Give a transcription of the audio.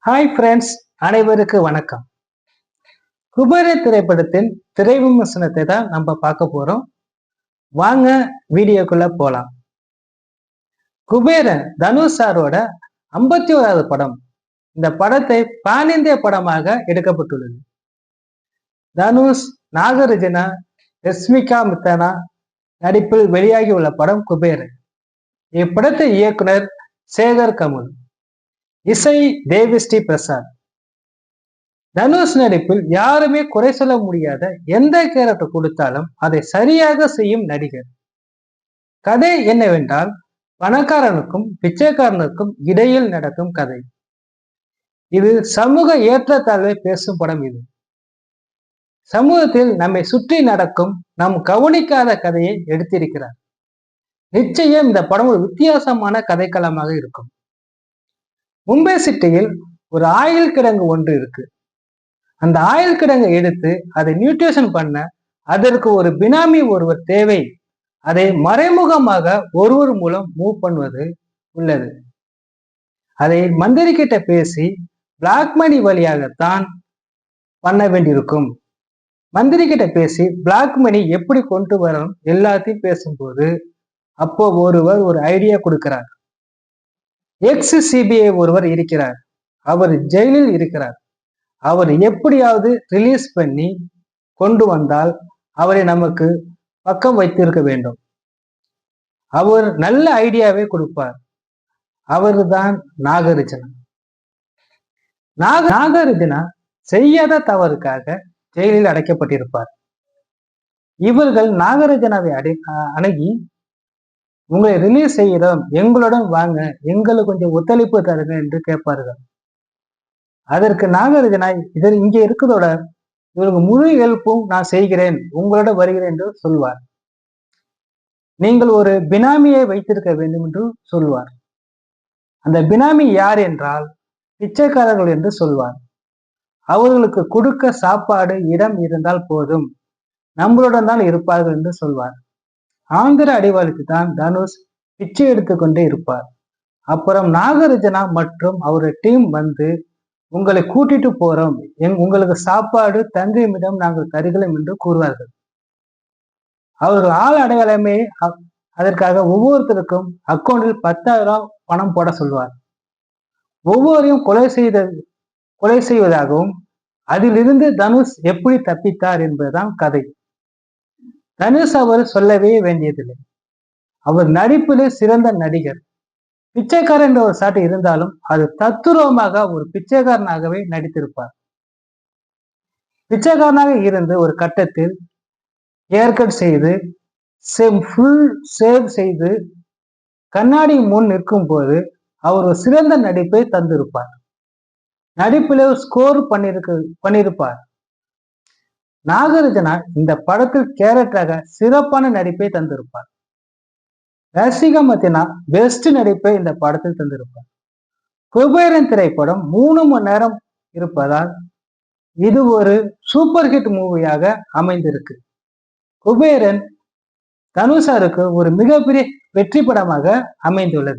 Hi friends, அனைவருக்கு வணக்கம். குபேர திரைப்படத்தின் திரை விமர்சனத்தை தான் நம்ம பார்க்க போறோம். வாங்க வீடியோக்குள்ள போலாம். குபேரன் தனுஷ் சாரோட 51வது படம். இந்த படத்தை பான் இந்திய படமாக எடுக்கப்பட்டுள்ளது. தனுஷ், நாகார்ஜுனா, ரஷ்மிகா மந்தனா நடிப்பில் வெளியாகியுள்ள படம் குபேரன். இப்படத்தை இயக்குனர் சேகர் கமல், இசை தேவிஸ்ரீ பிரசாத். தனுஷ் நடிப்பில் யாருமே குறை சொல்ல முடியாத எந்த கேரக்டர் கொடுத்தாலும் அதை சரியாக செய்யும் நடிகர். கதை என்னவென்றால், பணக்காரனுக்கும் பிச்சைக்காரனுக்கும் இடையில் நடக்கும் கதை. இது சமூக ஏற்றத்தாழ்வை பேசும் படம். இது சமூகத்தில் நம்மை சுற்றி நடக்கும் நாம் கவனிக்காத கதையை எடுத்திருக்கிறார். நிச்சயம் இந்த படம் ஒரு வித்தியாசமான கதைக்களமாக இருக்கும். மும்பை சிட்டியில் ஒரு ஆயில் கிடங்கு ஒன்று இருக்கு. அந்த ஆயில் கிடங்கை எடுத்து அதை நியூட்ரிஷன் பண்ண அதற்கு ஒரு பினாமி ஒருவர் தேவை. அதை மறைமுகமாக ஒருவர் மூலம் மூவ் பண்ணுவது உள்ளது. அதை மந்திரி கிட்ட பேசி பிளாக் மணி வழியாகத்தான் பண்ண வேண்டியிருக்கும். மந்திரி கிட்ட பேசி பிளாக் மணி எப்படி கொண்டு வரணும் எல்லாத்தையும் பேசும்போது அப்போ ஒருவர் ஒரு ஐடியா கொடுக்கிறார். எக்ஸ் சிபிஐ ஒருவர் இருக்கிறார். அவர் ஜெயிலில் இருக்கிறார். அவர் எப்படியாவது ரிலீஸ் பண்ணி கொண்டு வந்தால் அவரை நமக்கு பக்கம் வைத்திருக்க வேண்டும். அவர் நல்ல ஐடியாவே கொடுப்பார். அவர்தான் நாகார்ஜுனா. நாகார்ஜுனா செய்யாத தவறுக்காக ஜெயிலில் அடைக்கப்பட்டிருப்பார். இவர்கள் நாகார்ஜுனாவை அணுகி, உங்களை ரிலீஸ் செய்கிறோம், எங்களுடன் வாங்க, எங்களுக்கு கொஞ்சம் ஒத்துழைப்பு தருங்க என்று கேட்பார்கள். அதற்கு நாகார்ஜுனா இங்கே இருக்கிறதோட இவருக்கு முழு ஹெல்ப்பும் நான் செய்கிறேன், உங்களோட வருகிறேன் என்று சொல்வார். நீங்கள் ஒரு பினாமியை வைத்திருக்க வேண்டும் என்று சொல்வார். அந்த பினாமி யார் என்றால் பிச்சைக்காரர்கள் என்று சொல்வார். அவர்களுக்கு கொடுக்க சாப்பாடு இடம் இருந்தால் போதும், நம்மளுடன் தான் இருப்பார்கள் என்று சொல்வார். ஆந்திர அடிவாளுக்கு தான் தனுஷ் பிச்சை எடுத்துக்கொண்டே இருப்பார். அப்புறம் நாகார்ஜுனா மற்றும் அவருடைய டீம் வந்து, உங்களை கூட்டிட்டு போறோம், உங்களுக்கு சாப்பாடு தங்குமிடம் நாங்கள் தருகிறோம் என்று கூறுவார்கள். அவர்கள் ஆள் அடையாளமே அதற்காக ஒவ்வொருத்தருக்கும் அக்கௌண்டில் 10,000 பணம் போட சொல்வார். ஒவ்வொருவரையும் கொலை செய்வதாகவும் அதிலிருந்து தனுஷ் எப்படி தப்பித்தார் என்பதுதான் கதை. தனுஷ் அவர் சொல்லவே வேண்டியதில்லை. அவர் நடிப்பிலே சிறந்த நடிகர். பிச்சைக்காரன் என்ற ஒரு சாட்டு இருந்தாலும் அது தத்துரூபமாக ஒரு பிச்சைக்காரனாகவே நடித்திருப்பார். பிச்சைக்காரனாக இருந்து ஒரு கட்டத்தில் ஏர்கட் செய்து ஃபுல் சேவ் செய்து கண்ணாடி முன் நிற்கும் போது அவர் ஒரு சிறந்த நடிப்பை தந்திருப்பார். நடிப்பிலே ஸ்கோர் பண்ணியிருப்பார். நாகார்ஜுனா இந்த படத்தில் கேரக்டராக சிறப்பான நடிப்பை தந்திருப்பார். ரஷ்மிகா மந்தனா பெஸ்ட் நடிப்பை இந்த படத்தில் தந்திருப்பார். குபேரன் திரைப்படம் 3 மணி நேரம் இருப்பதால் இது ஒரு சூப்பர் ஹிட் மூவியாக அமைந்திருக்கு. குபேரன் தனுஷாருக்கு ஒரு மிகப்பெரிய வெற்றி படமாக அமைந்துள்ளது.